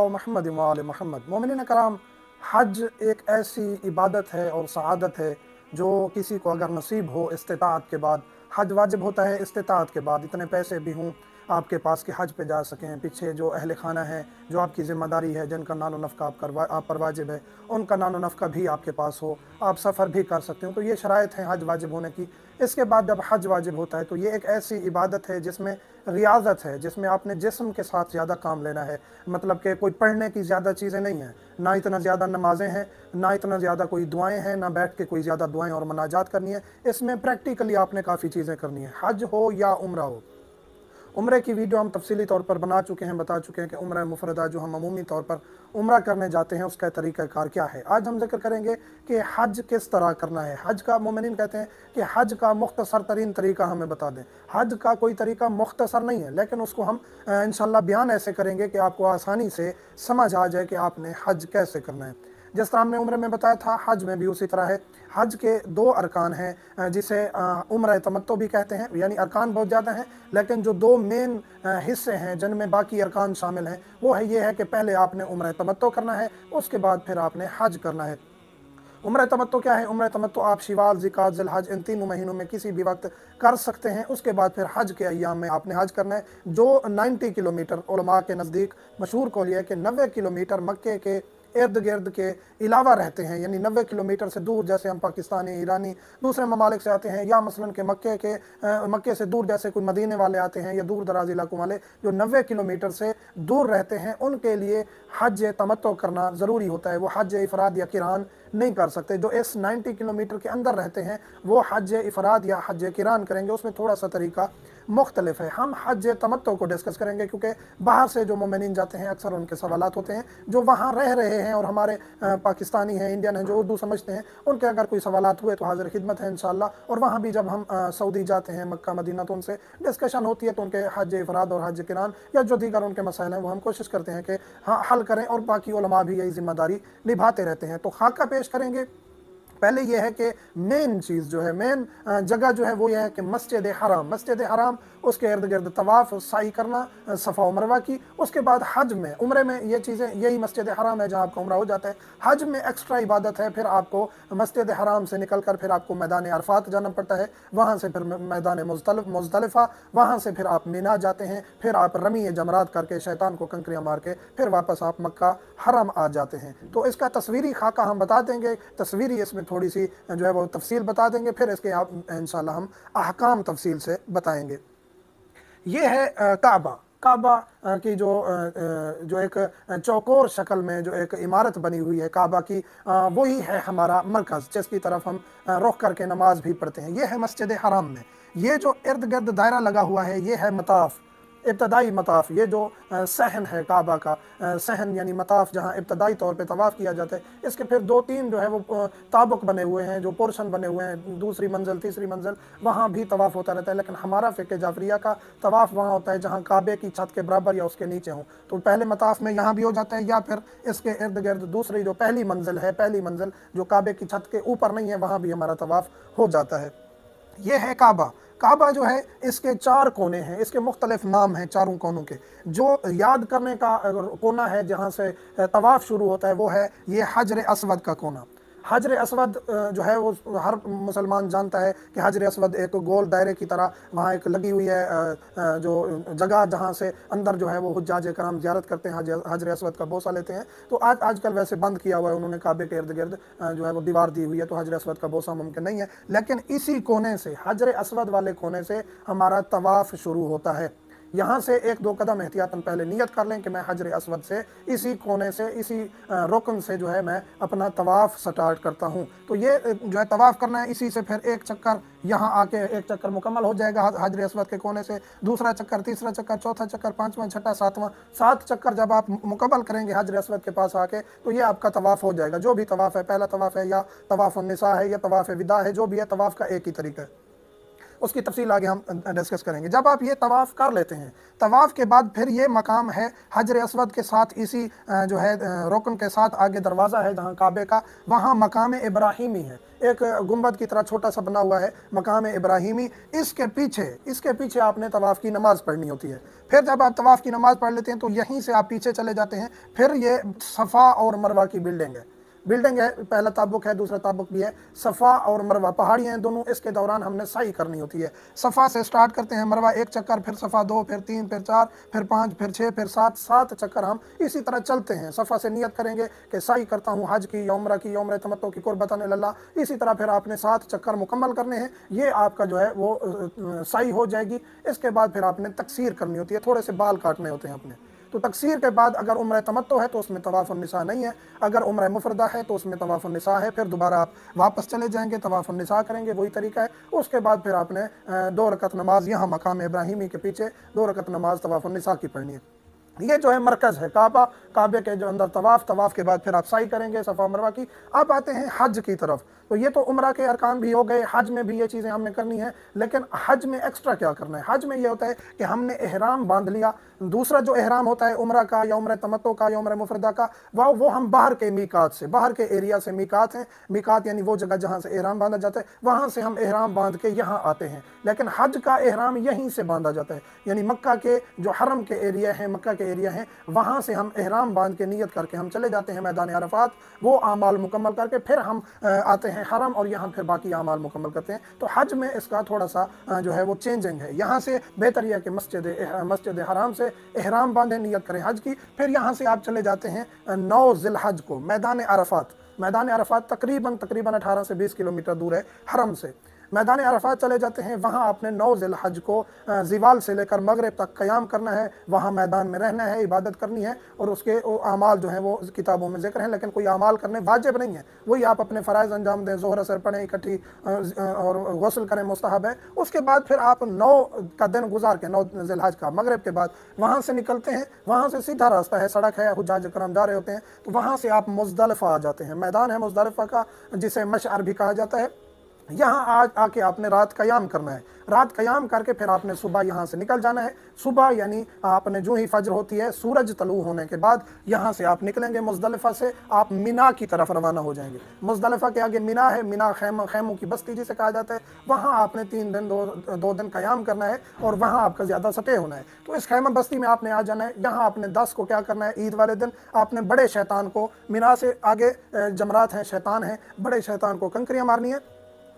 محمد वाल मोहम्मद मोमिनीन कराम। हज एक ऐसी इबादत है और सआदत है जो किसी को अगर नसीब हो इस्तिताअत के बाद, हज वाजिब होता है इस्तिताअत के बाद, इतने पैसे भी हों आपके पास कि हज पे जा सकें, पीछे जो अहल खाना है जो आपकी ज़िम्मेदारी है, जिनका नानो नफ़्का आप पर वाजिब है, उनका नानो नफ़्का भी आपके पास हो, आप सफ़र भी कर सकते हो। तो ये शराइत हैं हज वाजिब होने की। इसके बाद जब हज वाजिब होता है तो ये एक ऐसी इबादत है जिसमें रियाज़त है, जिसमें आपने जिस्म के साथ ज़्यादा काम लेना है। मतलब कि कोई पढ़ने की ज़्यादा चीज़ें नहीं हैं, ना इतना ज़्यादा नमाज़ें हैं, ना इतना ज़्यादा कोई दुआएं हैं, ना बैठ के कोई ज़्यादा दुआएं और मनाजात करनी है। इसमें प्रैक्टिकली आपने काफ़ी चीज़ें करनी है, हज हो या उम्रा हो। उम्रे की वीडियो हम तफसीली तौर पर बना चुके हैं, बता चुके हैं कि उम्र मुफरदा जो हम अमूमी तौर पर उम्रा करने जाते हैं उसका तरीक़ाकार क्या है। आज हम जिक्र करेंगे कि हज किस तरह करना है। हज का मोमिनीन कहते हैं कि हज का मुख्तसर तरीन तरीका हमें बता दें। हज का कोई तरीका मुख्तसर नहीं है, लेकिन उसको हम इंशाल्लाह बयान ऐसे करेंगे कि आपको आसानी से समझ आ जाए कि आपने हज कैसे करना है। जिस तरह हमने उम्र में बताया था, हज में भी उसी तरह है। हज के दो अरकान हैं जिसे उम्र तमत्तो भी कहते हैं, यानी अरकान बहुत ज़्यादा हैं, लेकिन जो दो मेन हिस्से हैं जिनमें बाकी अरकान शामिल हैं वो है ये है कि पहले आपने उम्र तमत्तो करना है, उसके बाद फिर आपने हज करना है। उम्र तमत्तो क्या है? उम्र तमत्तो आप शवाल, ज़िकात, ज़िलहज इन तीनों महीनों में किसी भी वक्त कर सकते हैं। उसके बाद फिर हज के अय्याम में आपने हज करना है, जो 90 किलोमीटर उलमा के नज़दीक मशहूर कौल है कि 90 किलोमीटर मक्के के इर्द गिर्द के अलावा रहते हैं, यानी 90 किलोमीटर से दूर, जैसे हम पाकिस्तानी, ईरानी, दूसरे ममालिक से आते हैं, या मसलन के मक्के से दूर जैसे कोई मदीने वाले आते हैं या दूर दराज इलाकों वाले जो 90 किलोमीटर से दूर रहते हैं, उनके लिए हज तमत्तो करना ज़रूरी होता है। वो हज इफ़राद या किरान नहीं कर सकते। जो इस 90 किलोमीटर के अंदर रहते हैं वो हज इफ़राद या हज किरान करेंगे। उसमें थोड़ा सा तरीका मुख्तलिफ है। हम हज तमत्तो को डिस्कस करेंगे क्योंकि बाहर से जो मोमिनीन जाते हैं अक्सर उनके सवालात होते हैं, जो वहाँ रह रहे हैं और हमारे पाकिस्तानी हैं, इंडियन हैं, जो उर्दू समझते हैं, उनके अगर कोई सवालात हुए तो हाजिर खिदमत है इंशाअल्लाह। और वहाँ भी जब हम सऊदी जाते हैं, मक्का मदीना, तो उनसे डिस्कशन होती है, तो उनके हज इफ़राद और हज किरान या जो दीगर उनके मसाइल हैं वो हम कोशिश करते हैं कि हाँ हल करें, और बाकी उलमा भी यही जिम्मेदारी निभाते रहते हैं। तो खाका पेश करेंगे। पहले ये है कि मेन चीज़ जो है, मेन जगह जो है वो ये है कि मस्जिद हराम, उसके इर्द गिर्द तवाफ़ साई करना सफ़ा व मरवा की। उसके बाद हज में, उम्रे में ये चीज़ें, यही मस्जिद हराम है जहाँ आपका उम्रा हो जाता है। हज में एक्स्ट्रा इबादत है, फिर आपको मस्जिद हराम से निकल कर फिर आपको मैदान अरफात जाना पड़ता है, वहाँ से फिर मैदान मुज़दलिफ़ा, वहाँ से फिर आप मीना जाते हैं, फिर आप रमी जमरात करके शैतान को कंकरियाँ मार के फिर वापस आप मक्का हरम आ जाते हैं। तो इसका तस्वीरी खाका हम बता देंगे, तस्वीरी इसमें थोड़ी सी जो है वो तफसील बता देंगे, फिर इसके आप इंशाल्लाह हम अहकाम तफसील से बताएंगे। ये है काबा की जो एक चौकोर शक्ल में जो एक इमारत बनी हुई है काबा की, वही है हमारा मरकज़, जिसकी तरफ हम रुख करके नमाज भी पढ़ते हैं। ये है मस्जिद हराम में। ये जो इर्द गिर्द दायरा लगा हुआ है ये है मताफ़, इब्तदाई मताफ़। ये जो सहन है काबा का, सहन यानी मताफ़, जहाँ इब्तदाई तौर पे तवाफ़ किया जाता है। इसके फिर दो तीन जो है वो ताबुक बने हुए हैं, जो पोर्शन बने हुए हैं, दूसरी मंजिल, तीसरी मंजिल, वहाँ भी तवाफ़ होता रहता है। लेकिन हमारा फ़िक़्ह जाफ़रिया का तवाफ़ वहाँ होता है जहाँ काबे की छत के बराबर या उसके नीचे हो। तो पहले मताफ़ में यहाँ भी हो जाता है, या फिर इसके इर्द गिर्द दूसरी जो पहली मंजिल जो काबे की छत के ऊपर नहीं है, वहाँ भी हमारा तवाफ़ हो जाता है। ये है काबा जो है इसके 4 कोने हैं, इसके मुख्तलिफ नाम हैं चारों कोनों के। जो याद करने का कोना है जहाँ से तवाफ़ शुरू होता है वो है ये हजर असवद का कोना। हजर असवद जो है वो हर मुसलमान जानता है कि हजर असवद एक गोल दायरे की तरह वहाँ एक लगी हुई है जो जगह जहाँ से अंदर जो है वो हुज्जाज कराम ज़ियारत करते हैं, हजर असवद का बोसा लेते हैं। तो आजकल वैसे बंद किया हुआ है उन्होंने, काबे के इर्द गिर्द जो है वो दीवार दी हुई है, तो हजर असवद का बोसा मुमकिन नहीं है। लेकिन इसी कोने से, हजर असवद वाले कोने से हमारा तवाफ़ शुरू होता है। यहाँ से 1-2 कदम एहतियातन पहले नियत कर लें कि मैं हजर असवद से, इसी कोने से, इसी रुकन से जो है मैं अपना तवाफ़ स्टार्ट करता हूँ। तो ये जो है तवाफ़ करना है, इसी से फिर एक चक्कर यहाँ आके एक चक्कर मुकम्मल हो जाएगा हजर असवद के कोने से, दूसरा चक्कर, तीसरा चक्कर, चौथा चक्कर, पाँचवां, छठा, सातवां, 7 चक्कर जब आप मुकम्मल करेंगे हजर असवद के पास आके, तो ये आपका तवाफ़ हो जाएगा। जो भी तवाफ़ है, पहला तवाफ़ है या तवाफ़ निसा है या तवाफ़ विदा है, जो भी है, तवाफ़ का एक ही तरीका है। उसकी तफसील आगे हम डिस्कस करेंगे। जब आप ये तवाफ़ कर लेते हैं, तवाफ़ के बाद फिर ये मकाम है हजर अस्वद के साथ, इसी जो है रुकन के साथ आगे दरवाज़ा है जहाँ काबे का, वहाँ मकाम इब्राहिमी है, एक गुंबद की तरह छोटा सा बना हुआ है मकाम इब्राहिमी। इसके पीछे आपने तवाफ़ की नमाज़ पढ़नी होती है। फिर जब आप तवाफ़ की नमाज़ पढ़ लेते हैं तो यहीं से आप पीछे चले जाते हैं, फिर ये सफ़ा और मरवा की बिल्डिंग है, पहला ताबुक है, दूसरा ताबुक भी है। सफ़ा और मरवा पहाड़ियाँ हैं दोनों, इसके दौरान हमने सही करनी होती है। सफ़ा से स्टार्ट करते हैं, मरवा एक चक्कर, फिर सफ़ा 2, फिर 3, फिर 4, फिर 5, फिर 6, फिर 7 चक्कर हम इसी तरह चलते हैं। सफ़ा से नियत करेंगे कि सही करता हूँ हज की, उम्रा की, उम्र तमत्तो की, कुर्बतन इल्लल्लाह। इसी तरह फिर आपने 7 चक्कर मुकम्मल करने हैं, ये आपका जो है वो सही हो जाएगी। इसके बाद फिर आपने तकसीर करनी होती है, थोड़े से बाल काटने होते हैं अपने। तो तकसीर के बाद अगर उम्र तमत्तो है तो उसमें तवाफ़ निसा नहीं है, अगर उम्र मुफरदा है तो उसमें तवाफ़ निसा है। फिर दोबारा आप वापस चले जाएंगे, तवाफ़ निसा करेंगे, वही तरीका है। उसके बाद फिर आपने 2 रकत नमाज यहाँ मकाम इब्राहिमी के पीछे 2 रकत नमाज तवाफ़ निसा की पढ़नी है। ये जो है मरकज़ है काबे के जो अंदर तवाफ़ के बाद फिर आप साई करेंगे सफ़ा मरवा की। अब आते हैं हज की तरफ। तो ये तो उम्रा के अरकान भी हो गए, हज में भी ये चीज़ें हमने करनी है। लेकिन हज में एक्स्ट्रा क्या करना है? हज में ये होता है कि हमने एहराम बांध लिया। दूसरा जो एहराम होता है उम्रा का या उम्र तमत्तो का या उम्र मुफरदा का, वो हम बाहर के मीकात से, बाहर के एरिया से, मीकात हैं, मीकात यानी वो जगह जहाँ से एहराम बांधा जाता है, वहाँ से हम एहराम बांध के यहाँ आते हैं। लेकिन हज का एहराम यहीं से बांधा जाता है, यानी मक्का के जो हरम के एरिया हैं, मक्का के एरिया हैं, वहाँ से हम एहराम बांध के नियत करके हम चले जाते हैं मैदान अरफात। वो आमाल मुकम्मल करके फिर हम आते हैं हरम और यहाँ फिर बाकी आमाल मुकम्मल करते हैं। तो हज में इसका थोड़ा सा जो है वो चेंजिंग है। यहाँ से बेहतर यह कि मस्जिद हराम से एहराम बांधे, नियत करें हज की। फिर यहाँ से आप चले जाते हैं 9 ज़िलहज को मैदान अरफात तकरीबन 18 से 20 किलोमीटर दूर है हरम से। मैदान अरफात चले जाते हैं, वहाँ आपने 9 ज़िलहज को ज़िवाल से लेकर मगरिब तक क़याम करना है, वहाँ मैदान में रहना है, इबादत करनी है। और उसके आमाल जो हैं वो किताबों में ज़िक्र हैं, लेकिन कोई आमाल करने वाजिब नहीं है। वही आप अपने फ़राइज़ अंजाम दें, ज़ोहर असर पढ़ें इकट्ठी और गुस्ल करें, मुस्तहब है। उसके बाद फिर आप 9 का दिन गुजार के 9 ज़िलहज का मगरिब के बाद वहाँ से निकलते हैं। वहाँ से सीधा रास्ता है, सड़क है, हुज्जाज करम जा रहे होते हैं। तो वहाँ से आप मुज़दलिफ़ा आ जाते हैं। मैदान है मुज़दलिफ़ा का, जिसे मशअर भी कहा जाता है। यहाँ आज आके आपने रात क़याम करना है। रात क़याम करके फिर आपने सुबह यहाँ से निकल जाना है। सुबह यानी आपने जो ही फजर होती है, सूरज तलू होने के बाद यहाँ से आप निकलेंगे। मुज़दलिफ़ा से आप मिना की तरफ रवाना हो जाएंगे। मुज़दलिफ़ा के आगे मिना है, मिना खैमों की बस्ती जिसे कहा जाता है। वहाँ आपने 3 दिन 2 दिन क़याम करना है और वहाँ आपका ज़्यादा स्टे होना है। तो इस खैमा बस्ती में आपने आ जाना है। यहाँ आपने 10 को क्या करना है, ईद वाले दिन आपने बड़े शैतान को, मिना से आगे जमरात हैं, शैतान हैं, बड़े शैतान को कंकरियाँ मारनी है।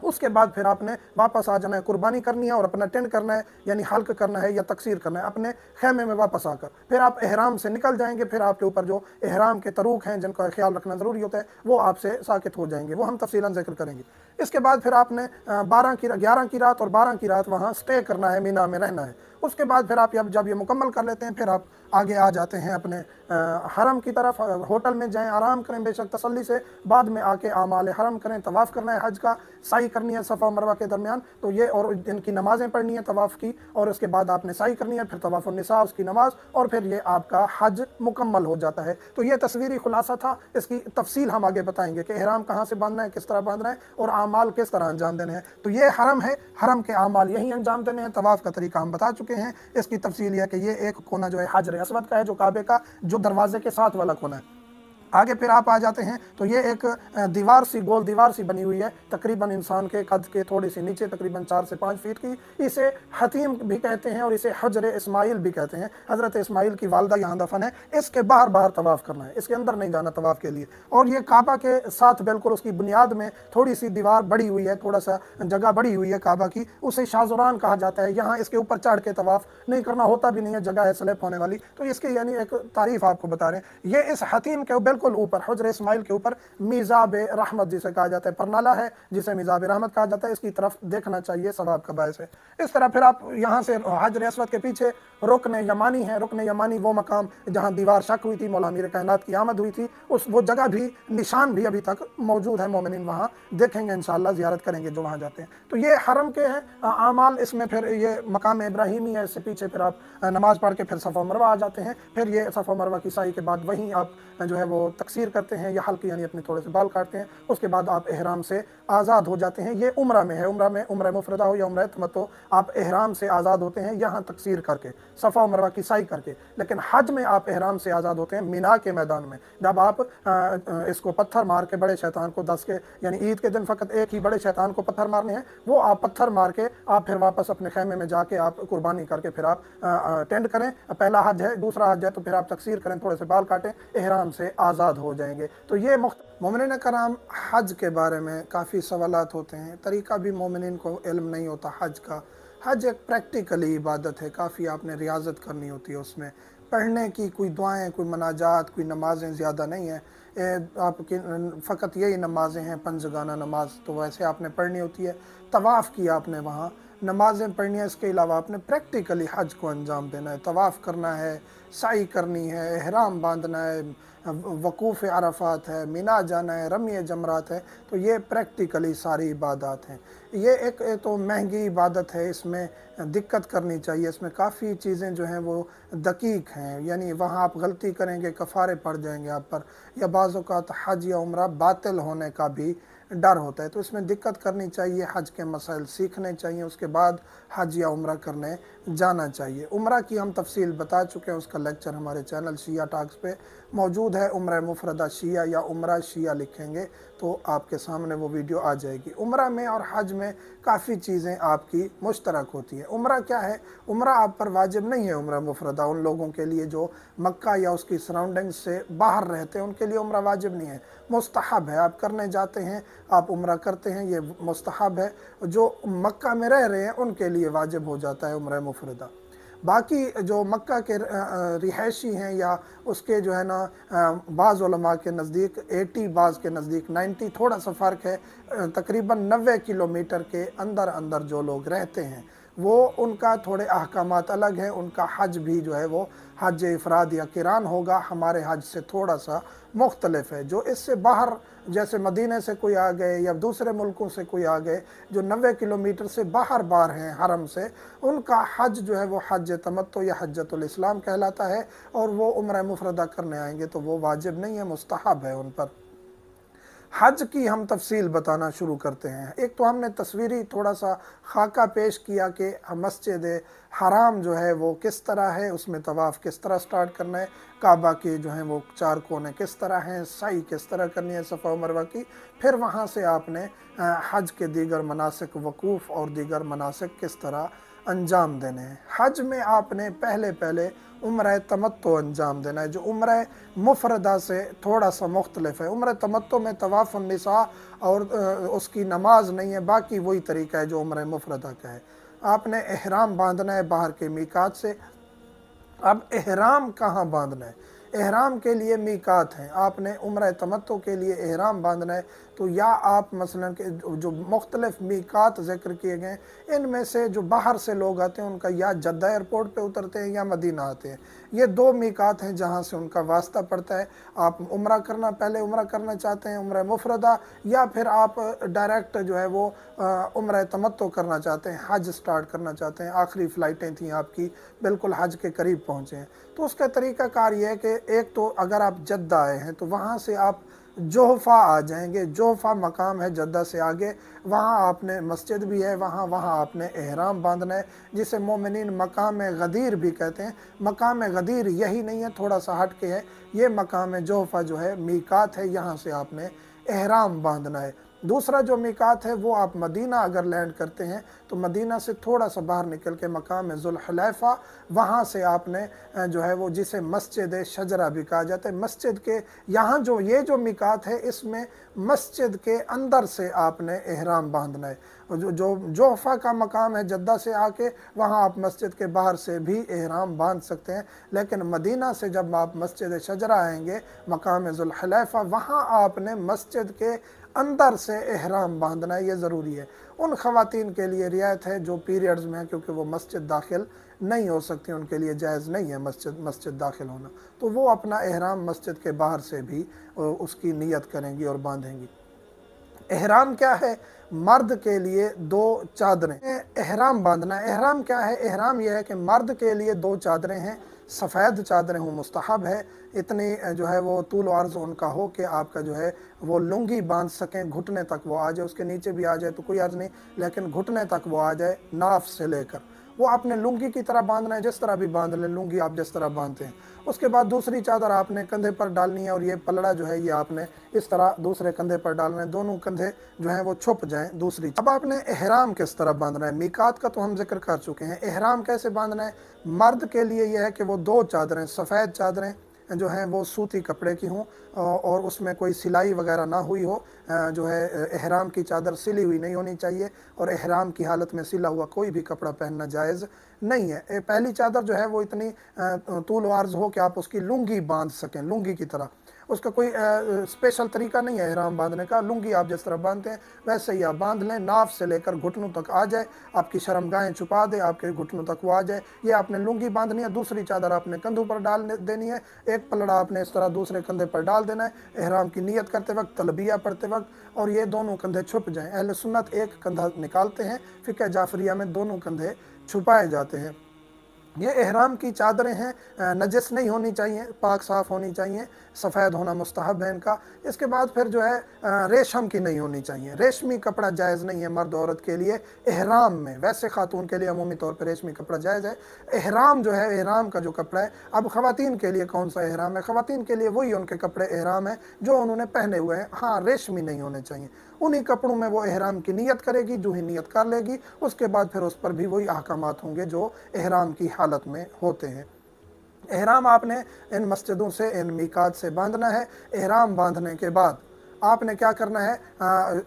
उसके बाद फिर आपने वापस आ जाना है, कुर्बानी करनी है और अपना टेंट करना है, यानी हल्क करना है या तकसीर करना है अपने खेमे में वापस आकर। फिर आप एहराम से निकल जाएंगे। फिर आपके ऊपर जो एहराम के तरूक हैं जिनका ख्याल रखना ज़रूरी होता है, वो आपसे साकित हो जाएंगे, वो हम तफसीलन जिक्र करेंगे। इसके बाद फिर आपने 11 की रात और 12 की रात वहाँ स्टे करना है, मीना में रहना है। उसके बाद फिर आप जब ये मुकम्मल कर लेते हैं, फिर आप आगे आ जाते हैं अपने हरम की तरफ। होटल में जाएं, आराम करें बेशक तसल्ली से, बाद में आके आमाल हरम करें, तवाफ़ करना है, हज का साई करनी है सफ़ा मरवा के दरमियान। तो ये और इनकी नमाज़ें पढ़नी है तवाफ़ की, और उसके बाद आपने साई करनी है, फिर तवाफ़ निसा उसकी नमाज, और फिर ये आपका हज मुकम्मल हो जाता है। तो ये तस्वीरी खुलासा था। इसकी तफसील हम आगे बताएंगे कि एहराम कहाँ से बांधना है, किस तरह बांधना है और आमाल किस तरह अंजाम देने हैं। तो ये हरम है, हरम के आमाल यही अंजाम देने हैं। तवाफ़ का तरीका हम बता चुके हैं। इसकी तफसील यह कि ये एक कोना जो है हजर अस्वद का है, जो काबे का जो दरवाजे के साथ वाला कोना है। आगे फिर आप आ जाते हैं तो ये एक गोल दीवार सी बनी हुई है, तकरीबन इंसान के कद के थोड़ी सी नीचे, तकरीबन 4 से 5 फीट की। इसे हतीम भी कहते हैं और इसे हजर इस्माइल भी कहते हैं। हज़रत इस्माइल की वालदा यहाँ दफन है। इसके बाहर तवाफ़ करना है, इसके अंदर नहीं जाना तवाफ़ के लिए। और ये काबा के साथ बिल्कुल उसकी बुनियाद में थोड़ी सी दीवार बढ़ी हुई है, थोड़ा सा जगह बढ़ी हुई है काबा की, उसे शाहज़ुरान कहा जाता है। यहाँ इसके ऊपर चढ़ के तवाफ़ नहीं करना, होता भी नहीं है, जगह है स्लिप होने वाली। तो इसकी यानी एक तारीफ़ आपको बता रहे हैं। ये इस हतीम के बिल्कुल ऊपर, हजर इस्माइल के ऊपर मिज़ाब रहमत जिसे कहा जाता है, परनाला है जिसे मिज़ाब रहमत कहा जाता है। इसकी तरफ देखना चाहिए, सवाब का बायस है। इस तरह फिर आप यहाँ से हजर अस्वद के पीछे रुकन यमानी है। रुकन यमानी वो मकाम जहाँ दीवार शक हुई थी, मौला अमीर कायनात की आमद हुई थी, वो जगह भी, निशान भी अभी तक मौजूद है। मोमिनीन वहाँ देखेंगे, इंशाअल्लाह ज़ियारत करेंगे जो वहाँ जाते हैं। तो ये हरम के हैं आमाल। इसमें फिर ये मकाम इब्राहिमी है, इससे पीछे फिर आप नमाज पढ़ के फिर सफ़ा मरवा आ जाते हैं। फिर ये सफ़ा मरवा की साई के बाद वहीं आप जो है वो तकसीर करते हैं या हल्की यानी अपने थोड़े से बाल काटते हैं, उसके बाद आप एहराम से आज़ाद हो जाते हैं। ये उम्रा में है, उम्रा में उम्रा मुफरदा हो या उम्रा तमत्तो, आप एहराम से आज़ाद होते हैं यहाँ तकसीर करके, सफ़ा मरवा की साई करके। लेकिन हज में आप एहराम से आज़ाद होते हैं मिना के मैदान में, जब आप इसको पत्थर मार के बड़े शैतान को 10 के यानी ईद के दिन फ़कत एक ही बड़े शैतान को पत्थर मारने हैं, वो आप पत्थर मार के आप फिर वापस अपने खैमे में जाके आप कुर्बानी करके फिर आप टेंड करें। पहला हज है, दूसरा हज है, तो फिर आप तकसीर करें, थोड़े से बाल काटें, एहराम से आज़ाद हो जाएंगे। तो ये मोमिनीन कराम हज के बारे में काफ़ी सवालात होते हैं, तरीका भी मोमिनीन को इल्म नहीं होता हज का। हज एक प्रैक्टिकली इबादत है, काफ़ी आपने रियाजत करनी होती है उसमें, पढ़ने की कोई दुआएं, कोई मनाजात, कोई नमाजें ज़्यादा नहीं है। आपकी फ़कत यही नमाजें हैं, पंजगाना नमाज तो वैसे आपने पढ़नी होती है, तवाफ़ किया आपने वहाँ, नमाज़ें पढ़नी है, इसके अलावा आपने प्रैक्टिकली हज को अंजाम देना है, तवाफ़ करना है, साई करनी है, एहराम बांधना है, वकूफ़ अरफात है, मिना जाना है, रमी जमरात है। तो ये प्रैक्टिकली सारी इबादत हैं। ये एक तो महंगी इबादत है, इसमें दिक्कत करनी चाहिए, इसमें काफ़ी चीज़ें जो हैं वो दकीक हैं, यानी वहाँ आप गलती करेंगे कफ़ारे पड़ जाएंगे आप पर, या बाज़ औक़ात हज या उम्रा बातिल होने का भी डर होता है। तो इसमें दिक्कत करनी चाहिए, हज के मसाइल सीखने चाहिए, उसके बाद हज या उम्रा करने जाना चाहिए। उम्रा की हम तफसील बता चुके हैं, उसका लेक्चर हमारे चैनल शिया टॉक्स पे मौजूद है। उम्रा मुफरदा शिया या उम्रा शिया लिखेंगे तो आपके सामने वो वीडियो आ जाएगी। उम्रा में और हज में काफ़ी चीज़ें आपकी मुश्तरक होती हैं। उम्रा क्या है? उम्रा आप पर वाजिब नहीं है। उम्रा मुफरदा उन लोगों के लिए जो मक्का या उसकी सराउंडिंग्स से बाहर रहते हैं, उनके लिए उम्रा वाजिब नहीं है, मुस्तहब है। आप करने जाते हैं, आप उम्रा करते हैं, ये मुस्तहब है। जो मक्का में रह रहे हैं उनके लिए वाजिब हो जाता है उम्रा मुफरदा। बाकी जो मक्का के रिहायशी हैं या उसके जो है ना, बाज़ उलमा के नज़दीक 80, बाज़ के नज़दीक 90, थोड़ा सा फ़र्क है, तकरीबन 90 किलोमीटर के अंदर अंदर जो लोग रहते हैं वो उनका थोड़े अहकामात अलग हैं। उनका हज भी जो है वो हज इफ़राद या किरान होगा, हमारे हज से थोड़ा सा मुख्तलिफ है। जो इससे बाहर, जैसे मदीने से कोई आ गए या दूसरे मुल्कों से कोई आ गए जो 90 किलोमीटर से बाहर हैं हरम से, उनका हज जो है वो हज तमत्तो या हज्जतुल इस्लाम कहलाता है, और वो उम्रा मुफरदा करने आएंगे तो वो वाजिब नहीं है, मुस्तहब है उन पर। हज की हम तफसील बताना शुरू करते हैं। एक तो हमने तस्वीरी थोड़ा सा खाका पेश किया कि मस्जिद हराम जो है वो किस तरह है, उसमें तवाफ़ किस तरह स्टार्ट करना है, काबा के जो हैं वो 4 कोने किस तरह हैं, साई किस तरह करनी है सफ़ा मरवा की, फिर वहाँ से आपने हज के दीगर मनासिक, वकूफ़ और दीगर मनासिक किस तरह अंजाम देने हैं। हज में आपने पहले उम्र तमत्तो अंजाम देना है, जो उम्र मुफरदा से थोड़ा सा मुख्तलिफ है। उम्र तमत्तो में तवाफ़ निसा और उसकी नमाज नहीं है, बाकी वही तरीका है जो उम्र मुफरदा का है। आपने एहराम बांधना है बाहर के मीकात से। अब एहराम कहाँ बांधना है? एहराम के लिए मीकात हैं। आपने उम्र तमत्तो के लिए एहराम बांधना है तो या आप मसलन के जो मुख्तलिफ मीकात ज़िक्र किए गए, इनमें से जो बाहर से लोग आते हैं उनका या जद्दा एयरपोर्ट पे उतरते हैं या मदीना आते हैं। ये 2 मीकात हैं जहाँ से उनका वास्ता पड़ता है। आप उम्रा करना, पहले उम्रा करना चाहते हैं उम्र मुफरदा, या फिर आप डायरेक्ट जो है वो उम्र तमत्तो करना चाहते हैं, हज स्टार्ट करना चाहते हैं, आखिरी फ़्लाइटें थी आपकी, बिल्कुल हज के करीब पहुँचे हैं। तो उसका तरीक़ाकार ये है कि एक तो अगर आप जद्दा आए हैं तो वहाँ से आप जोहफ़ा आ जाएंगे। जोहफ़ा मकाम है जद्दा से आगे, वहाँ आपने मस्जिद भी है, वहाँ आपने एहराम बांधना है, जिसे मोमिनीन मकाम गदीर भी कहते हैं। मकाम गदीर यही नहीं है, थोड़ा सा हट के है। ये मकाम जोहफ़ा जो है मीकात है, यहाँ से आपने एहराम बांधना है। दूसरा जो मीकात है वो आप मदीना अगर लैंड करते हैं तो मदीना से थोड़ा सा बाहर निकल के मकाम ज़ुल्हुलैफ़ा, वहाँ से आपने जो है वो जिसे मस्जिद शजरा भी कहा जाता है, मस्जिद के यहाँ जो ये जो मीकात है इसमें मस्जिद के अंदर से आपने एहराम बांधना है। जो जोहफ़ा का मकाम है जद्दा से आके, वहाँ आप मस्जिद के बाहर से भी एहराम बांध सकते हैं, लेकिन मदीना से जब आप मस्जिद शजरा आएंगे मकाम ज़ुल्हुलैफ़ा, वहाँ आपने मस्जिद के अंदर से एहराम बांधना है, ये ज़रूरी है। उन ख़वातीन के लिए रियायत है जो पीरियड्स में हैं, क्योंकि वो मस्जिद दाखिल नहीं हो सकती, उनके लिए जायज़ नहीं है मस्जिद दाखिल होना, तो वो अपना एहराम मस्जिद के बाहर से भी उसकी नियत करेंगी और बांधेंगी। एहराम क्या है? मर्द के लिए 2 चादरें एहराम बांधना। एहराम क्या है? एहराम यह है कि मर्द के लिए 2 चादरें हैं, सफ़ेद चादरें हों मुस्तहब है, इतनी जो है वो तूल व अर्ज़ उनका हो कि आपका जो है वो लुंगी बांध सकें, घुटने तक वो आ जाए, उसके नीचे भी आ जाए तो कोई अर्ज़ नहीं, लेकिन घुटने तक वो आ जाए नाफ से लेकर। वो आपने लुंगी की तरह बांधना है, जिस तरह भी बांध लें, लुंगी आप जिस तरह बांधते हैं। उसके बाद दूसरी चादर आपने कंधे पर डालनी है, और ये पलड़ा जो है ये आपने इस तरह दूसरे कंधे पर डालना है, दोनों कंधे जो हैं वो छुप जाएं। दूसरी, अब आपने एहराम किस तरह बांधना है, मीकात का तो हम जिक्र कर चुके हैं। एहराम कैसे बांधना है, मर्द के लिए यह है कि वो 2 चादरें, सफ़ेद चादरें जो हैं वो सूती कपड़े की हों और उसमें कोई सिलाई वगैरह ना हुई हो, जो है एहराम की चादर सिली हुई नहीं होनी चाहिए, और एहराम की हालत में सिला हुआ कोई भी कपड़ा पहनना जायज़ नहीं है। पहली चादर जो है वो इतनी तूल व अर्ज़ हो कि आप उसकी लुंगी बांध सकें, लुंगी की तरह। उसका कोई स्पेशल तरीका नहीं है एहराम बांधने का, लुंगी आप जिस तरह बांधते हैं वैसे ही आप बांध लें, नाफ से लेकर घुटनों तक आ जाए, आपकी शर्मगाहें छुपा दे, आपके घुटनों तक वो आ जाए। ये आपने लुंगी बांधनी है। दूसरी चादर आपने कंधों पर डाल देनी है, एक पलड़ा आपने इस तरह दूसरे कंधे पर डाल देना है एहराम की नीयत करते वक्त, तलबिया पढ़ते वक्त, और ये दोनों कंधे छुप जाएं। अहले सुन्नत एक कंधा निकालते हैं, फ़िक़्ह जाफरिया में दोनों कंधे छुपाए जाते हैं। ये एहराम की चादरें हैं, नजस नहीं होनी चाहिए, पाक साफ़ होनी चाहिए, सफ़ेद होना मुस्तहब है इनका। इसके बाद फिर जो है रेशम की नहीं होनी चाहिए, रेशमी कपड़ा जायज़ नहीं है मर्द औरत के लिए एहराम में। वैसे ख़ातून के लिए अमूमी तौर पर रेशमी कपड़ा जायज़ है। एहराम जो है, एहराम का जो कपड़ा है, अब ख़वातीन के लिए कौन सा एहराम है, ख़वातीन के लिए वही उनके कपड़े एहराम है जो उन्होंने पहने हुए हैं। हाँ, रेशमी नहीं होने चाहिए। उन्हीं कपड़ों में वो एहराम की नीयत करेगी, जो ही नीयत कर लेगी उसके बाद फिर उस पर भी वही अहकामात होंगे जो एहराम की हालत में होते हैं। एहराम आपने इन मस्जिदों से, इन मीकात से बांधना है। एहराम बांधने के बाद आपने क्या करना है,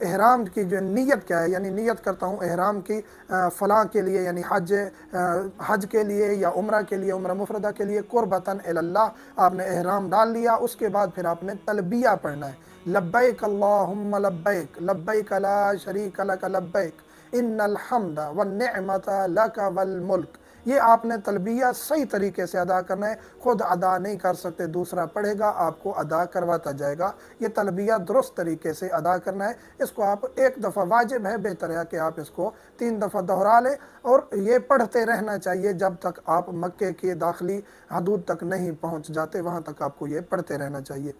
एहराम की जो नीयत क्या है, यानी नीयत करता हूँ एहराम की फ़लाँ के लिए, यानी हज के लिए या उम्रा के लिए, उम्रा मुफरदा के लिए, कुर्बतन इलल्लाह आपने एहराम डाल लिया। उसके बाद फिर आपने तलबिया पढ़ना है, लब्बैक अल्लाहुम्मा लब्बैक, लब्बैक ला शरीक लक लब्बैक, इन्नल हम्द वन्निअमत लक वल मुल्क। ये आपने तलबिया सही तरीके से अदा करना है, खुद अदा नहीं कर सकते, दूसरा पढ़ेगा आपको अदा करवाता जाएगा। ये तलबिया दुरुस्त तरीके से अदा करना है। इसको आप एक दफ़ा वाजिब है, बेहतर है कि आप इसको 3 दफ़ा दोहरा लें, और ये पढ़ते रहना चाहिए जब तक आप मक्के के दाखिली हदूद तक नहीं पहुँच जाते, वहाँ तक आपको ये पढ़ते रहना चाहिए।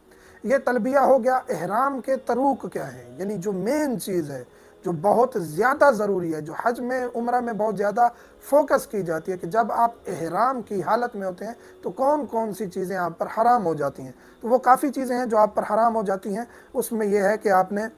ये तलबिया हो गया। एहराम के तरूक क्या है, यानी जो मेन चीज़ है, जो बहुत ज़्यादा ज़रूरी है, जो हज में, उम्रा में बहुत ज़्यादा फोकस की जाती है कि जब आप एहराम की हालत में होते हैं तो कौन कौन सी चीज़ें आप पर हराम हो जाती हैं। तो वो काफ़ी चीज़ें हैं जो आप पर हराम हो जाती हैं। उसमें यह है कि आपने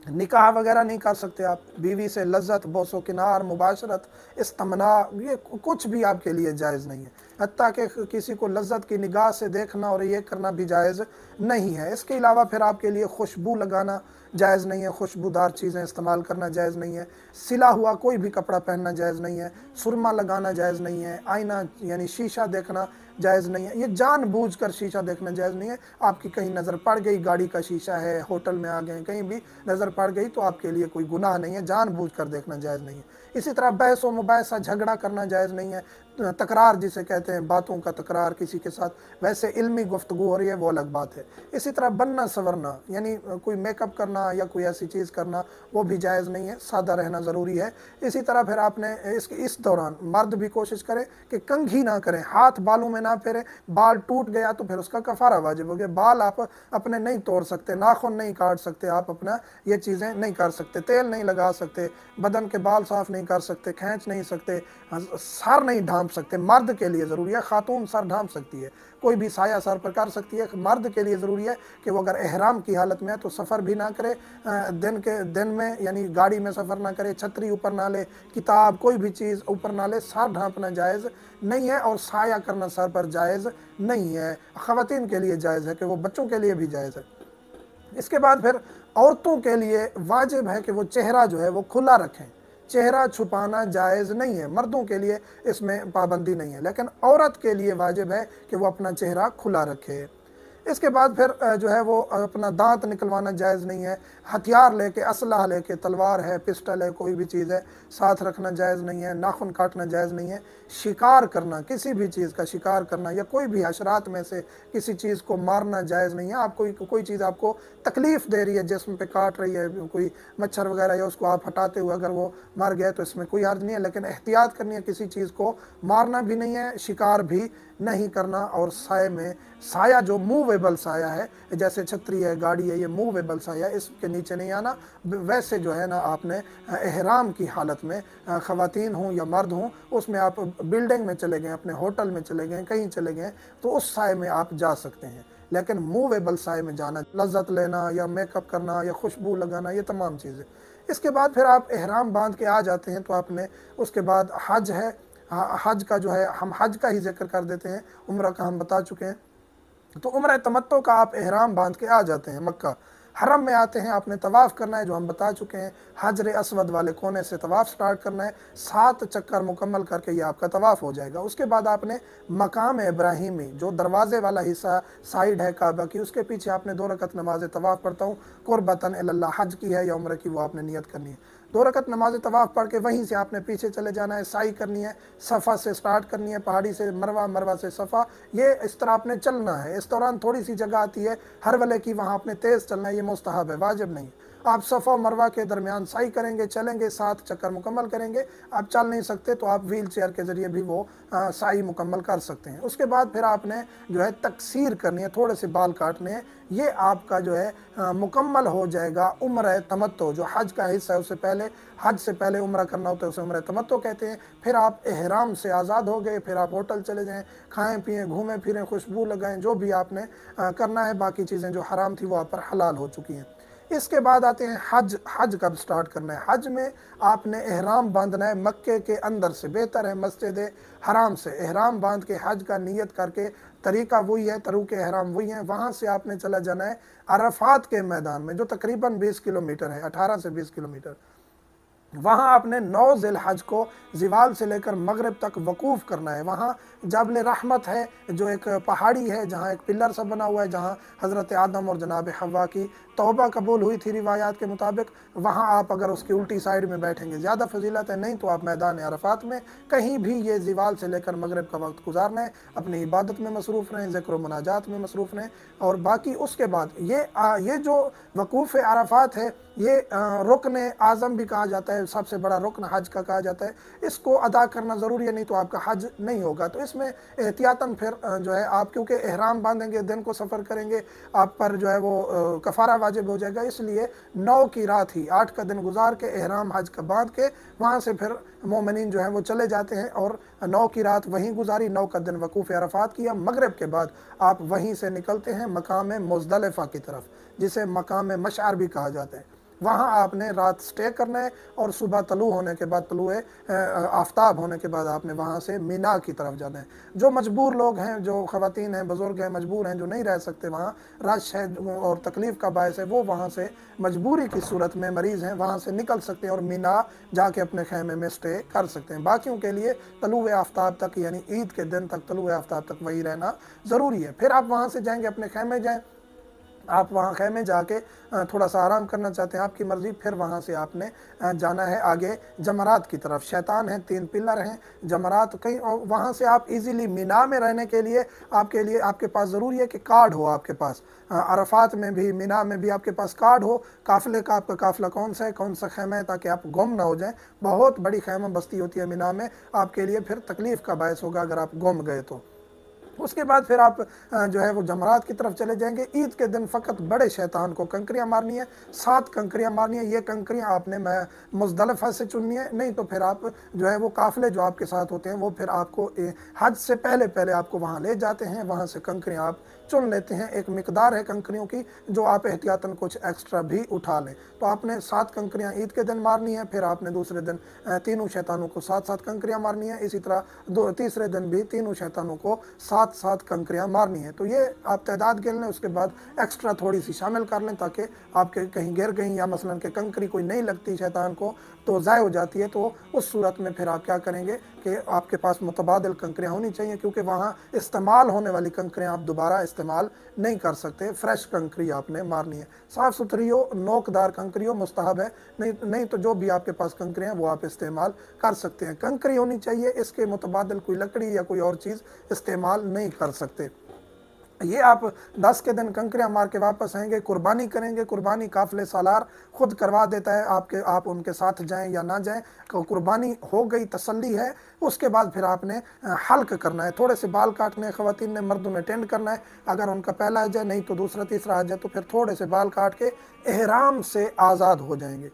निकाह वगैरह नहीं कर सकते, आप बीवी से लज्जत, बोसो किनार, मुबाशरत, इस्तमना, ये कुछ भी आपके लिए जायज़ नहीं है। हत्ता कि किसी को लज्जत की निगाह से देखना और ये करना भी जायज़ नहीं है। इसके अलावा फिर आपके लिए खुशबू लगाना जायज़ नहीं है, खुशबूदार चीज़ें इस्तेमाल करना जायज़ नहीं है, सिला हुआ कोई भी कपड़ा पहनना जायज़ नहीं है, सुरमा लगाना जायज़ नहीं है, आईना यानी शीशा देखना जायज़ नहीं है। ये जानबूझकर शीशा देखना जायज़ नहीं है। आपकी कहीं नज़र पड़ गई, गाड़ी का शीशा है, होटल में आ गए, कहीं भी नज़र पड़ गई तो आपके लिए कोई गुनाह नहीं है, जानबूझकर देखना जायज़ नहीं है। इसी तरह बहस व मुबाहसा, झगड़ा करना जायज़ नहीं है। तकरार जिसे कहते हैं, बातों का तकरार किसी के साथ, वैसे इल्मी गुफ्तगू हो रही है वो अलग बात है। इसी तरह बनना संवरना, यानी कोई मेकअप करना या कोई ऐसी चीज़ करना, वो भी जायज़ नहीं है, सादा रहना ज़रूरी है। इसी तरह फिर आपने इस दौरान मर्द भी कोशिश करें कि कंघी ना करें, हाथ बालों में ना फेरें। बाल टूट गया तो फिर उसका कफ़ारा वाजिब हो गया। बाल आप अपने नहीं तोड़ सकते, नाखून नहीं काट सकते, आप अपना ये चीज़ें नहीं कर सकते, तेल नहीं लगा सकते, बदन के बाल साफ़ नहीं कर सकते, खींच नहीं सकते, सर नहीं ढांप सकते। मर्द के लिए ज़रूरी है, खातून सर ढांप सकती है, कोई भी साया सर पर कर सकती है। मर्द के लिए ज़रूरी है कि वो अगर एहराम की हालत में है तो सफ़र भी ना करे, दिन में यानी गाड़ी में सफ़र ना करे, छतरी ऊपर ना ले, किताब कोई भी चीज़ ऊपर ना ले, सर ढांपना जायज़ नहीं है, और साया करना सर पर जायज़ नहीं है। ख़वातीन के लिए जायज़ है, कि वो बच्चों के लिए भी जायज़ है। इसके बाद फिर औरतों के लिए वाजिब है कि वो चेहरा जो है वो खुला रखें, चेहरा छुपाना जायज़ नहीं है। मर्दों के लिए इसमें पाबंदी नहीं है, लेकिन औरत के लिए वाजिब है कि वो अपना चेहरा खुला रखे। इसके बाद फिर जो है वो अपना दांत निकलवाना जायज़ नहीं है, हथियार लेके, असलहा लेके, तलवार है, पिस्टल है, कोई भी चीज़ है, साथ रखना जायज़ नहीं है, नाखून काटना जायज़ नहीं है, शिकार करना, किसी भी चीज़ का शिकार करना या कोई भी हशरात में से किसी चीज़ को मारना जायज़ नहीं है। आप कोई चीज़ आपको तकलीफ़ दे रही है, जिस्म पे काट रही है, कोई मच्छर वगैरह या उसको आप हटाते हुए अगर वो मर गए तो इसमें कोई हर्ज नहीं है, लेकिन एहतियात करनी है, किसी चीज़ को मारना भी नहीं है, शिकार भी नहीं करना। और साए में, साया जो मूवेबल साया है, जैसे छतरी है, गाड़ी है, ये मूवेबल साया, इसके नीचे नहीं आना। वैसे जो है ना आपने एहराम की हालत में, ख़वातीन हों या मर्द हों, उसमें आप बिल्डिंग में चले गए, अपने होटल में चले गए, कहीं चले गए, तो उस साए में आप जा सकते हैं। लेकिन मूवेबल साए में जाना, लज्जत लेना या मेकअप करना या खुशबू लगाना, ये तमाम चीज़ें। इसके बाद फिर आप एहराम बांध के आ जाते हैं, तो आपने उसके बाद हज है, हज का जो है, हम हज का ही जिक्र कर देते हैं, उम्र का हम बता चुके हैं। तो उम्र तमत्तो का आप एहराम बांध के आ जाते हैं, मक्का हरम में आते हैं, आपने तवाफ़ करना है, जो हम बता चुके हैं, हजर अस्वद वाले कोने से तवाफ़ स्टार्ट करना है, 7 चक्कर मुकम्मल करके ये आपका तवाफ़ हो जाएगा। उसके बाद आपने मकाम इब्राहिमी, जो दरवाज़े वाला हिस्सा साइड है काबा की, उसके पीछे आपने 2 रकत नमाज तवाफ़ पढ़ता हूँ, कुर्बतन इल्लल्लाह, हज की है या उम्र की, वो आपने नियत करनी है। 2 रकत नमाज तवाफ़ पढ़ के वहीं से आपने पीछे चले जाना है, साई करनी है, सफ़ा से स्टार्ट करनी है, पहाड़ी से मरवा, मरवा से सफ़ा, ये इस तरह आपने चलना है। इस दौरान थोड़ी सी जगह आती है हर वाले की, वहाँ आपने तेज़ चलना है, ये मुस्तहब है, वाजिब नहीं। आप सफ़ा और मरवा के दरमियान साई करेंगे, चलेंगे, 7 चक्कर मुकम्मल करेंगे। आप चल नहीं सकते तो आप व्हील चेयर के ज़रिए भी वो साई मुकम्मल कर सकते हैं। उसके बाद फिर आपने जो है तकसीर करनी है, थोड़े से बाल काटने हैं, ये आपका जो है मुकम्मल हो जाएगा उम्र तमत्तो, जो हज का हिस्सा है। उससे पहले, हज से पहले उम्र करना होता है, उसे उम्र तमत्तो कहते हैं। फिर आप एहराम से आज़ाद हो गए, फिर आप होटल चले जाएँ, खाएँ पिएँ, घूमें फिरें, खुशबू लगाएँ, जो भी आपने करना है। बाकी चीज़ें जो हराम थी वो आप पर हलाल हो चुकी हैं। इसके बाद आते हैं हज। हज कब स्टार्ट करना है? हज में आपने एहराम बांधना है मक्के के अंदर से, बेहतर है मस्जिद हराम से एहराम बांध के हज का नियत करके, तरीका वही है, तरूक एहराम वही है। वहाँ से आपने चला जाना है अरफात के मैदान में, जो तकरीबन 20 किलोमीटर है, 18 से 20 किलोमीटर। वहाँ आपने 9 ज़िलहज को ज़िवाल से लेकर मगरिब तक वकूफ़ करना है। वहाँ जबल रहमत है, जो एक पहाड़ी है, जहाँ एक पिलर सा बना हुआ है, जहाँ हज़रत आदम और जनाब हवा की तौबा कबूल हुई थी रिवायात के मुताबिक। वहाँ आप अगर उसकी उल्टी साइड में बैठेंगे ज़्यादा फजीलत है, नहीं तो आप मैदान अरफात में कहीं भी ये ज़िवाल से लेकर मगरिब का वक्त गुजारना है। अपनी इबादत में मसरूफ़ रहें, ज़िक्र व मुनाजात में मसरूफ़ रहें। और बाकी उसके बाद ये जो वकूफ़ अरफात है, ये रुकन आज़म भी कहा जाता है, सबसे बड़ा रुकन हज का कहा जाता है। इसको अदा करना ज़रूरी है, नहीं तो आपका हज नहीं होगा। तो इसमें एहतियातन फिर जो है आप, क्योंकि एहराम बांधेंगे, दिन को सफ़र करेंगे, आप पर जो है वो कफ़ारा वाजिब हो जाएगा। इसलिए 9 की रात ही, 8 का दिन गुजार के एहराम हज का बांध के वहाँ से फिर मोमिनीन जो है वो चले जाते हैं और 9 की रात वहीं गुजारी, 9 का दिन वकूफ़ अरफात किया। मगरिब के बाद आप वहीं से निकलते हैं मकाम मुज़दलिफ़ा की तरफ, जिसे मकाम मशअर भी कहा जाता है। वहाँ आपने रात स्टे करना है और सुबह तलू होने के बाद, तलू आफ्ताब होने के बाद आपने वहाँ से मीना की तरफ जाना है। जो मजबूर लोग हैं, जो ख़वातीन हैं, बुज़ुर्ग हैं, मजबूर हैं, जो नहीं रह सकते, वहाँ रश है और तकलीफ़ का बायस है, वो वहाँ से मजबूरी की सूरत में, मरीज़ हैं, वहाँ से निकल सकते हैं और मीना जाके अपने खैमे में स्टे कर सकते हैं। बाकियों के लिए तलू आफ्ताब तक, यानी ईद के दिन तक, तलू आफ्ताब तक वही रहना ज़रूरी है। फिर आप वहाँ से जाएंगे, अपने खैमे जाएँ, आप वहाँ खैमे जाके थोड़ा सा आराम करना चाहते हैं, आपकी मर्ज़ी। फिर वहाँ से आपने जाना है आगे जमरात की तरफ। शैतान है, 3 पिलर हैं, जमरात कहीं, और वहाँ से आप इजीली मीना में रहने के लिए आपके पास ज़रूरी है कि कार्ड हो आपके पास। अरफात में भी, मीना में भी आपके पास कार्ड हो, काफ़िले का, आपका काफ़िला कौन सा है, कौन सा खैमा है, ताकि आप गुम ना हो जाएं। बहुत बड़ी खैमा बस्ती होती है मीना में, आपके लिए फिर तकलीफ़ का बायस होगा अगर आप गुम गए तो। उसके बाद फिर आप जो है वो जमरात की तरफ चले जाएंगे। ईद के दिन फ़कत बड़े शैतान को कंकरियाँ मारनी है, 7 कंकरियाँ मारनी है। ये कंकरियाँ आपने मुज़दलिफ़ा से चुननी है, नहीं तो फिर आप जो है वो काफ़िले जो आपके साथ होते हैं, वो फिर आपको हज से पहले आपको वहाँ ले जाते हैं, वहाँ से कंकरियाँ आप चुन लेते हैं। एक मिकदार है कंकरियों की, जो आप एहतियातन कुछ एक्स्ट्रा भी उठा लें। तो आपने 7 कंकरियाँ ईद के दिन मारनी है, फिर आपने दूसरे दिन तीनों शैतानों को 7-7 कंकरियाँ मारनी है। इसी तरह तीसरे दिन भी तीनों शैतानों को 7 7 कंकरियां मारनी है। तो ये आप तादाद गिन लें, उसके बाद एक्स्ट्रा थोड़ी सी शामिल कर लें ताकि आपके कहीं गिर गई या मसलन के कंकरी कोई नहीं लगती शैतान को तो ज़ाय हो जाती है। तो उस सूरत में फिर आप क्या करेंगे कि आपके पास मुतबादिल कंकरियाँ होनी चाहिए, क्योंकि वहाँ इस्तेमाल होने वाली कंकरियाँ आप दोबारा इस्तेमाल नहीं कर सकते। फ्रेश कंकरी आपने मारनी है, साफ़ सुथरी हो, नोकदार कंकरी हो, मुस्तहब है। नहीं तो जो भी आपके पास कंकरियाँ वो आप इस्तेमाल कर सकते हैं। कंकरी होनी चाहिए, इसके मुतबादिल कोई लकड़ी या कोई और चीज़ इस्तेमाल नहीं कर सकते। ये आप 10 के दिन कंकरियाँ मार के वापस आएंगे, कुर्बानी करेंगे। कुर्बानी काफिले सालार खुद करवा देता है, आप उनके साथ जाएं या ना जाएं, कुर्बानी हो गई, तसल्ली है। उसके बाद फिर आपने हल्क करना है, थोड़े से बाल काटने हैं ख़वातीन ने, मर्दों ने टेंड करना है। अगर उनका पहला आ जाए, नहीं तो दूसरा तीसरा आ जाए, तो फिर थोड़े से बाल काट के एहराम से आज़ाद हो जाएंगे,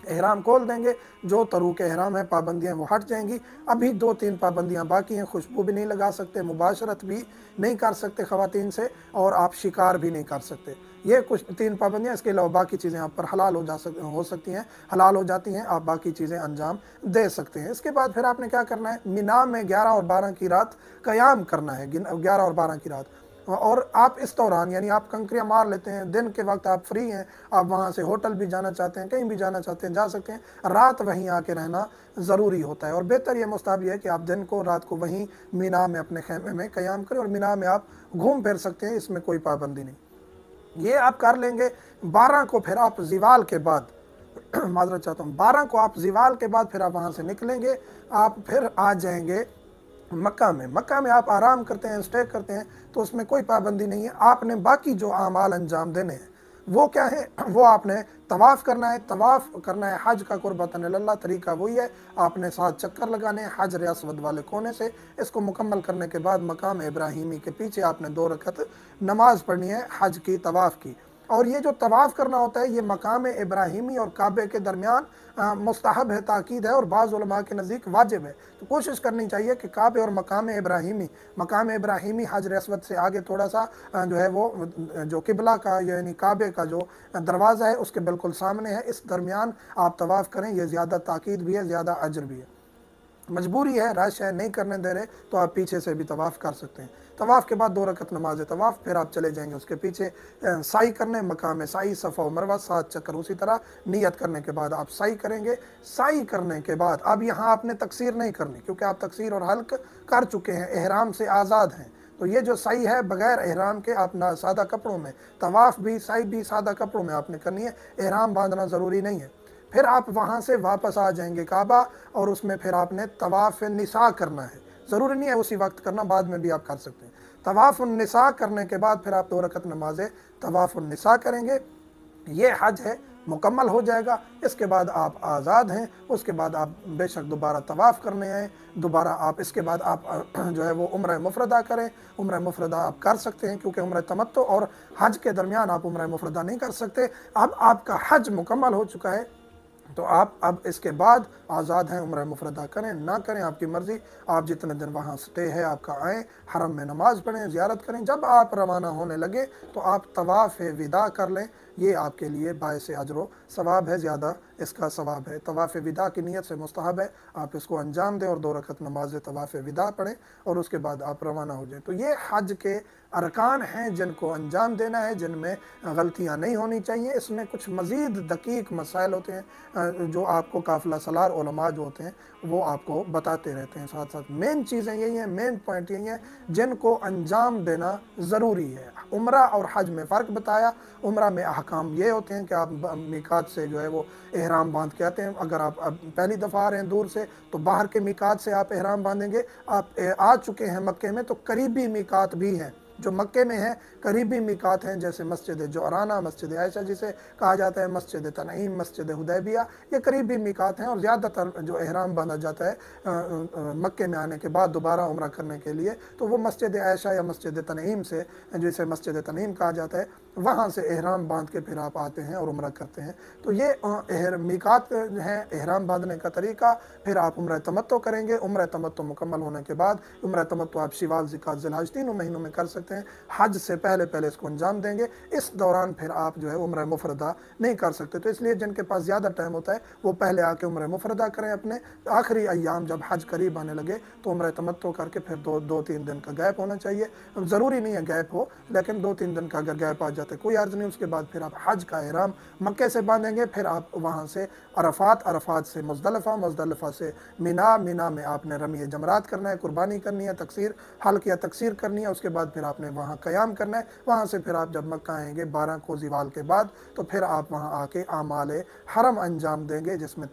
एहराम खोल देंगे। जो तरूक एहराम है, पाबंदियाँ वो हट जाएंगी। अभी 2-3 पाबंदियाँ बाकी हैं, खुशबू भी नहीं लगा सकते, मुबाशरत भी नहीं कर सकते ख़वातीन से, और आप शिकार भी नहीं कर सकते। ये कुछ 3 पाबंदियाँ, इसके अलावा बाकी चीज़ें आप पर हलाल हो सकती हैं, हलाल हो जाती हैं, आप बाकी चीज़ें अंजाम दे सकते हैं। इसके बाद फिर आपने क्या करना है, मिना में 11 और 12 की रात क़याम करना है, 11 और 12 की रात। और आप इस दौरान, यानी आप कंकरियाँ मार लेते हैं, दिन के वक्त आप फ्री हैं, आप वहाँ से होटल भी जाना चाहते हैं, कहीं भी जाना चाहते हैं, जा सकते हैं। रात वहीं आके रहना ज़रूरी होता है, और बेहतर ये मुस्ताहब है कि आप दिन को, रात को वहीं मीना में अपने खेमे में क़याम करें, और मीना में आप घूम फिर सकते हैं, इसमें कोई पाबंदी नहीं। ये आप कर लेंगे। 12 को फिर आप ज़िवाल के बाद माजरत चाहता हूँ, 12 को आप ज़िवाल के बाद फिर आप वहाँ से निकलेंगे, आप फिर आ जाएंगे मक्का में। मक्का में आप आराम करते हैं, स्टे करते हैं, तो उसमें कोई पाबंदी नहीं है। आपने बाकी जो आमाल अंजाम देने हैं वो क्या है, वो आपने तवाफ़ करना है। तवाफ़ करना है हज का कुर्बतन इल्लल्लाह, तरीका वही है, आपने 7 चक्कर लगाने हैं हजर अस्वद वाले कोने से। इसको मुकम्मल करने के बाद मकाम इब्राहिमी के पीछे आपने 2 रकत नमाज पढ़नी है हज की, तवाफ़ की। और ये जो तवाफ़ करना होता है, ये मकाम इब्राहिमी और काबे के दरमियान मुस्तहब है, ताकीद है, और बाज़ उलमा के नज़दीक वाजिब है। तो कोशिश करनी चाहिए कि काबे और मकाम इब्राहिमी हजर अस्वद से आगे थोड़ा सा जो है वो जो किबला का यानी काबे का जो दरवाज़ा है उसके बिल्कुल सामने है, इस दरमियान आप तवाफ़ करें। ये ज़्यादा ताकीद भी है, ज़्यादा अजर भी है। मजबूरी है, रश है, नहीं करने दे रहे तो आप पीछे से भी तवाफ़ कर सकते हैं। तवाफ़ के बाद 2 रकत नमाज तवाफ़, फिर आप चले जाएंगे उसके पीछे साई करने, मकाम साई, सफ़ा और मरवा 7 चक्कर। उसी तरह नियत करने के बाद आप साई करेंगे। साई करने के बाद अब यहाँ आपने तकसीर नहीं करनी, क्योंकि आप तकसीर और हल्क कर चुके हैं, एहराम से आज़ाद हैं। तो ये जो साई है बग़ैर एहराम के, आप ना सादा कपड़ों में, तवाफ़ भी साई भी सादा कपड़ों में आपने करनी है, एहराम बांधना ज़रूरी नहीं है। फिर आप वहाँ से वापस आ जाएंगे काबा, और उसमें फिर आपने तवाफ़ निसा करना है। ज़रूरी नहीं है उसी वक्त करना, बाद में भी आप कर सकते हैं। तवाफ़ निसा करने के बाद फिर आप 2 रकत नमाज़ तवाफ़ निसा करेंगे। ये हज है, मुकम्मल हो जाएगा। इसके बाद आप आज़ाद हैं। उसके बाद आप बेशक दोबारा तवाफ़ करने आए, दोबारा आप इसके बाद आप जो है वो उम्र मुफरदा करें। उम्र मुफरदा आप कर सकते हैं, क्योंकि उम्र तमत्तो और हज के दरमियान आप उम्र मुफरदा नहीं कर सकते। अब आपका हज मुकम्मल हो चुका है, तो आप अब इसके बाद आज़ाद हैं, उम्र मुफरदा करें ना करें आपकी मर्ज़ी। आप जितने दिन वहाँ स्टे है आपका, आएँ, हरम में नमाज़ पढ़ें, ज़ियारत करें। जब आप रवाना होने लगे तो आप तवाफ़ विदा कर लें। ये आपके लिए बायस अजर सवाब है, ज़्यादा इसका सवाब है। तवाफ़ विदा की नीयत से मुस्तहब है, आप इसको अंजाम दें और 2 रकत नमाज तवाफ़ विदा पढ़ें, और उसके बाद आप रवाना हो जाएँ। तो ये हज के अरकान हैं जिनको अंजाम देना है, जिनमें गलतियाँ नहीं होनी चाहिए। इसमें कुछ मज़ीद दकीक मसाइल होते हैं जो आपको काफ़िला सलार उलमा जो होते हैं वो आपको बताते रहते हैं। साथ साथ मेन चीज़ें यही हैं, मेन पॉइंट यही हैं जिनको अंजाम देना ज़रूरी है। उम्रा और हज में फ़र्क बताया। उम्रा में अहकाम ये होते हैं कि आप मीकात से जो है वो एहराम बांध के आते हैं। अगर आप अब पहली दफ़ा आ रहे हैं दूर से, तो बाहर के मीकात से आप एहराम बांधेंगे। आप आ चुके हैं मक्के में, तो करीबी मीकात भी हैं जो मक्के में है, करीबी मिकात हैं, जैसे मस्जिद जौराना, मस्जिद आयशा जिसे कहा जाता है, मस्जिद तनईम, मस्जिद हुदैबिया, ये करीबी मिकात हैं। और ज़्यादातर जो एहराम बांधा जाता है मक्के में आने के बाद दोबारा उम्रा करने के लिए, तो वो मस्जिद आयशा या मस्जिद तनईम से, जिसे मस्जिद तनईम कहा जाता है, वहाँ से एहराम बांध के फिर आप आते हैं और उम्रा करते हैं। तो ये मिकात है, एहराम बांधने का तरीका। फिर आप उम्र तमत्तो करेंगे। उम्र तमत्तो मुकम्मल होने के बाद, उम्र तमत्तो आप शिवाल, ज़िकात, ज़िलहज तीनों महीनों में कर सकते हैं। کرتے ہیں حج سے پہلے پہلے اس کو انجام دیں گے، اس دوران پھر آپ جو ہے عمرہ مفردہ نہیں کر سکتے۔ تو اس لیے جن کے پاس زیادہ ٹائم ہوتا ہے وہ پہلے آ کے عمرہ مفردہ کریں، اپنے آخری ایام جب حج قریب آنے لگے تو عمرہ تمتع کر کے پھر دو تین دن کا گیپ ہونا چاہیے، ضروری نہیں ہے گیپ ہو، لیکن 2-3 دن کا اگر گیپ آ جاتے کوئی عرض نہیں۔ اس کے بعد پھر آپ حج کا احرام مکے سے باندھیں گے، پھر آپ وہاں سے عرفات سے مزدلفہ سے مینا میں آپ نے رمی جمرات کرنا ہے، قربانی کرنی ہے، حلق یا تقصیر کرنی ہے، اس کے بعد پھر آپ نے وہاں قیام کرنا ہے۔ وہاں سے پھر آپ جب مکہ آئیں گے 12 کو زوال کے بعد تو پھر آپ وہاں آ کے اعمال حرم انجام دیں گے، جس میں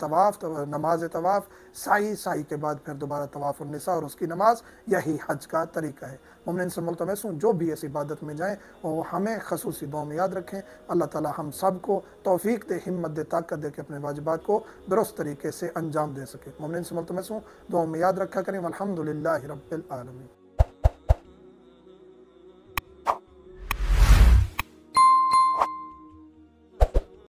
نماز طواف، سعی کے بعد پھر دوبارہ طواف النساء اور اس کی نماز۔ یہی حج کا طریقہ ہے۔ مومنین سے ملتمس ہوں جو بھی اس عبادت میں جائیں وہ ہمیں خصوصی دعا میں یاد رکھیں، اللہ تعالی ہم سب کو توفیق دے، ہمت دے، طاقت دے کہ اپنے واجبات کو درست طریقے سے انجام دے سکے۔ مومنین سے ملتمس ہوں دعا میں یاد رکھا کریں۔ والحمدللہ رب العالمین۔